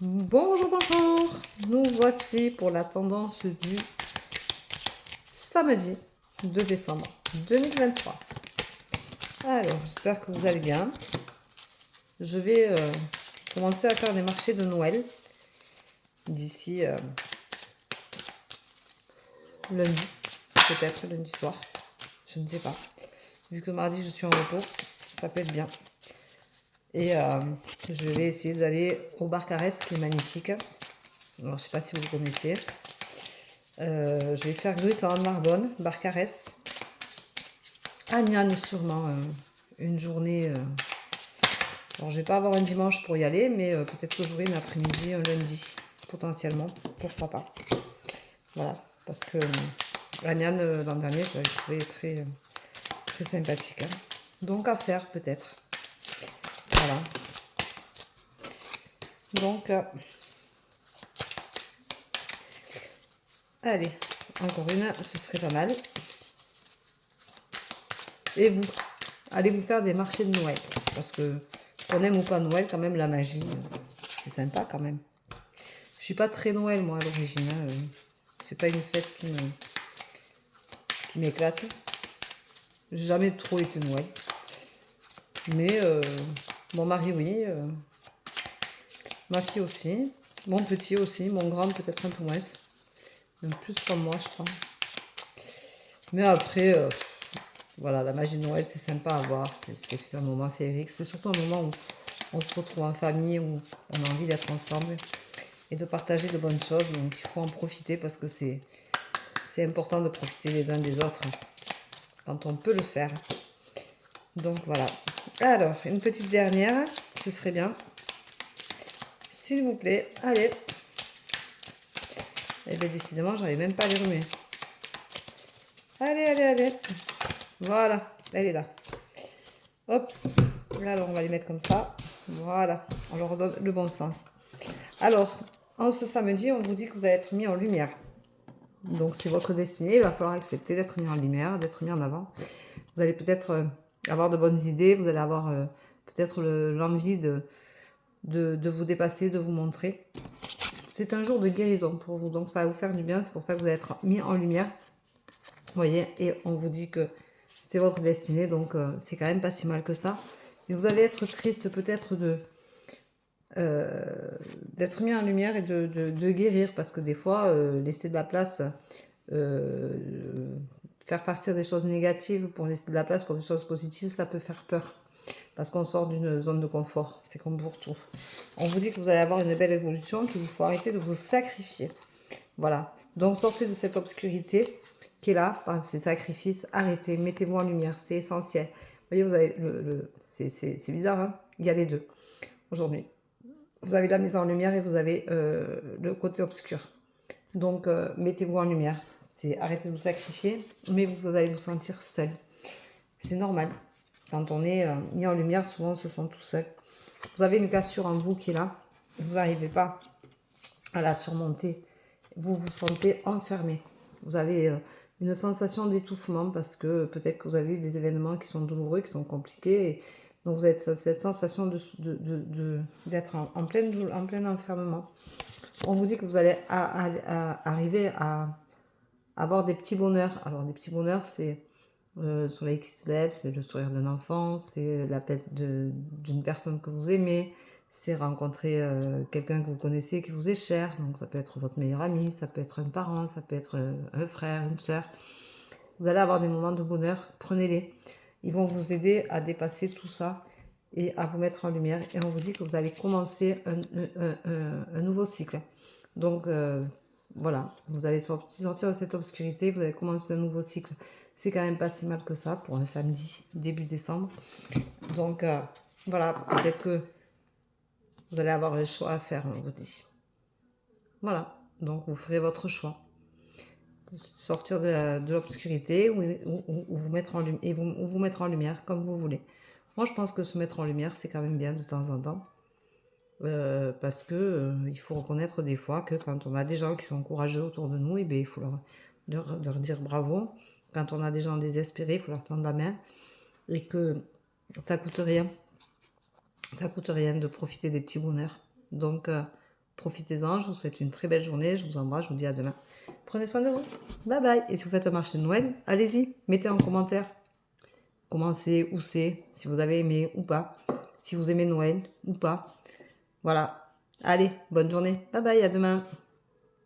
Bonjour, bonjour. Nous voici pour la tendance du samedi 2 décembre 2023. Alors, j'espère que vous allez bien. Je vais commencer à faire des marchés de Noël d'ici lundi, peut-être lundi soir. Je ne sais pas. Vu que mardi, je suis en repos, ça peut être bien. Et je vais essayer d'aller au bar Caresse qui est magnifique. Alors, je ne sais pas si vous connaissez. Je vais faire Gris en Narbonne, bar Caresse. Agnan sûrement une journée. Alors je vais pas avoir un dimanche pour y aller, mais peut-être que j'aurai une après-midi, un lundi, potentiellement, pourquoi pas. Voilà, parce que Agnan l'an dernier, j'avais trouvé très sympathique. Hein. Donc à faire peut-être. Voilà. Donc, allez, encore une, ce serait pas mal. Et vous, allez vous faire des marchés de Noël, parce que qu'on aime ou pas Noël, quand même la magie, c'est sympa quand même. Je suis pas très Noël moi à l'origine. Hein. C'est pas une fête qui m'éclate. J'ai jamais trop été Noël. Mais mon mari oui, ma fille aussi, mon petit aussi, mon grand peut-être un peu moins. Même plus comme moi je crois. Mais après, voilà, la magie de Noël c'est sympa à voir, c'est un moment féerique. C'est surtout un moment où on se retrouve en famille, où on a envie d'être ensemble et de partager de bonnes choses. Donc il faut en profiter parce que c'est important de profiter les uns des autres quand on peut le faire. Donc voilà. Alors, une petite dernière, ce serait bien. S'il vous plaît, allez. Eh bien, décidément, j'arrive même pas à les remuer. Allez, allez, allez. Voilà, elle est là. Hop. Là, alors, on va les mettre comme ça. Voilà, on leur donne le bon sens. Alors, en ce samedi, on vous dit que vous allez être mis en lumière. Donc, c'est votre destinée. Il va falloir accepter d'être mis en lumière, d'être mis en avant. Vous allez peut-être avoir de bonnes idées. Vous allez avoir peut-être l'envie de vous dépasser, de vous montrer. C'est un jour de guérison pour vous. Donc, ça va vous faire du bien. C'est pour ça que vous allez être mis en lumière. Vous voyez, et on vous dit que c'est votre destinée. Donc, c'est quand même pas si mal que ça. Mais vous allez être triste peut-être d'être mis en lumière et de guérir, parce que des fois laisser de la place, faire partir des choses négatives pour laisser de la place pour des choses positives, ça peut faire peur, parce qu'on sort d'une zone de confort. C'est comme pour tout. On vous dit que vous allez avoir une belle évolution, qu'il vous faut arrêter de vous sacrifier. Voilà, donc sortez de cette obscurité qui est là par ces sacrifices. Arrêtez, mettez-vous en lumière, c'est essentiel. Vous voyez, vous avez c'est bizarre, hein, il y a les deux aujourd'hui. Vous avez la mise en lumière et vous avez le côté obscur. Donc, mettez-vous en lumière. C'est arrêtez de vous sacrifier, mais vous allez vous sentir seul. C'est normal. Quand on est mis en lumière, souvent on se sent tout seul. Vous avez une cassure en vous qui est là. Vous n'arrivez pas à la surmonter. Vous vous sentez enfermé. Vous avez une sensation d'étouffement parce que peut-être que vous avez eu des événements qui sont douloureux, qui sont compliqués. Et donc vous avez cette sensation d'être en plein enfermement. On vous dit que vous allez arriver à avoir des petits bonheurs. Alors des petits bonheurs, c'est le soleil qui se lève, c'est le sourire d'un enfant, c'est l'appel d'une personne que vous aimez, c'est rencontrer quelqu'un que vous connaissez, qui vous est cher. Donc ça peut être votre meilleur ami, ça peut être un parent, ça peut être un frère, une soeur. Vous allez avoir des moments de bonheur, prenez-les. Ils vont vous aider à dépasser tout ça et à vous mettre en lumière. Et on vous dit que vous allez commencer un nouveau cycle. Donc voilà, vous allez sortir de cette obscurité, vous allez commencer un nouveau cycle. C'est quand même pas si mal que ça pour un samedi, début décembre. Donc voilà, peut-être que vous allez avoir le choix à faire, on vous dit. Voilà, donc vous ferez votre choix. Sortir de l'obscurité ou vous mettre vous mettre en lumière comme vous voulez. Moi, je pense que se mettre en lumière, c'est quand même bien de temps en temps. Parce que il faut reconnaître des fois que quand on a des gens qui sont courageux autour de nous, et bien, il faut leur dire bravo. Quand on a des gens désespérés, il faut leur tendre la main. Et que ça coûte rien. Ça coûte rien de profiter des petits bonheurs. Donc, Profitez-en, je vous souhaite une très belle journée, je vous embrasse, je vous dis à demain. Prenez soin de vous. Bye bye. Et si vous faites un marché de Noël, allez-y, mettez en commentaire comment c'est, où c'est, si vous avez aimé ou pas, si vous aimez Noël ou pas. Voilà. Allez, bonne journée. Bye bye, à demain.